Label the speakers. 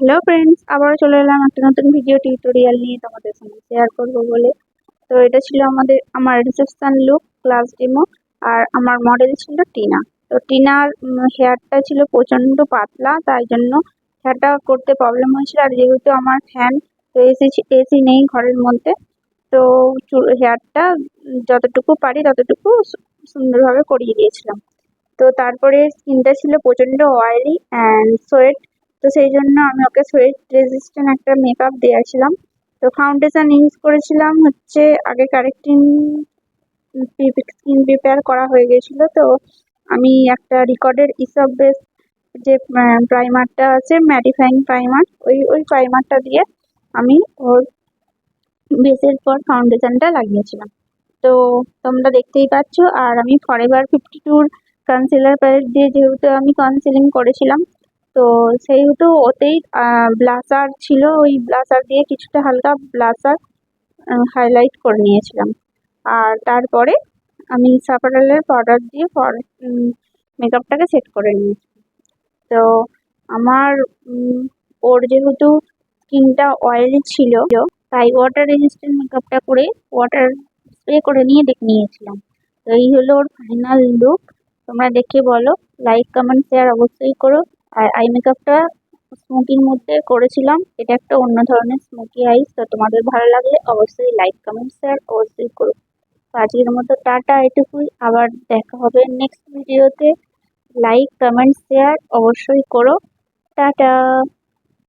Speaker 1: Hello friends, আবারও চলে এলাম একটা নতুন ভিডিও টিউটোরিয়াল নিয়ে তোমাদের সঙ্গে শেয়ার করব বলে। তো এটা ছিল আমার রিসেপশন লুক ক্লাস ডেমো। আর আমার মডেল ছিল টিনা। তো টিনার হেয়ারটা ছিল প্রচন্ড পাতলা, তাই জন্য হেয়ারটা করতে প্রবলেম হয়েছিল। আর যেহেতু আমার ফ্যান, তো এসি নেই ঘরের মধ্যে, তো হেয়ারটা যতটুকু পারি ততটুকু সুন্দরভাবে করিয়ে দিয়েছিলাম। তো তারপরে স্কিনটা ছিল প্রচন্ড অয়েলি অ্যান্ড সোয়েট। তো সেই জন্য আমি ওকে সোয়েট রেজিস্ট্যান্ট একটা মেকআপ দিয়েছিলাম। তো ফাউন্ডেশন ইউজ করেছিলাম হচ্ছে, আগে কারেক্টিং স্কিন প্রিপেয়ার করা হয়ে গেছিল। তো আমি একটা রিকর্ডের ইসব বেস যে প্রাইমারটা আছে, ম্যাটিফাইং প্রাইমার, ওই প্রাইমারটা দিয়ে আমি ওর বেসের পর ফাউন্ডেশনটা লাগিয়েছিলাম। তো তোমরা দেখতেই পাচ্ছ। আর আমি ফরএভার 52 কনসিলার প্যালেট দিয়ে যেহেতু আমি কনসিলিং করেছিলাম, তো সেহেতু ওতেই ব্লাসার ছিল, ওই ব্লাসার দিয়ে কিছুটা হালকা ব্লাসার হাইলাইট করে নিয়েছিলাম। আর তারপরে আমি সাপারেলের পাউডার দিয়ে মেকআপটাকে সেট করে নিয়েছি। তো আমার ওর যেহেতু স্কিনটা অয়েলি ছিল, তাই ওয়াটার রেজিস্ট্যান্ট মেকআপটা করে ওয়াটার স্প্রে করে নিয়েছিলাম। তো এই হলো ওর ফাইনাল লুক। তোমরা দেখে বলো, লাইক কমেন্ট শেয়ার অবশ্যই করো। আর আই মেকআপটা স্মোকির মধ্যে করেছিলাম, এটা একটা অন্য ধরনের স্মোকি আইস। তো তোমাদের ভালো লাগলে অবশ্যই লাইক কমেন্ট শেয়ার অবশ্যই করো। তো আজকের মতো টাটা, এটুকুই। আবার দেখা হবে নেক্সট ভিডিওতে। লাইক কমেন্ট শেয়ার অবশ্যই করো। টাটা।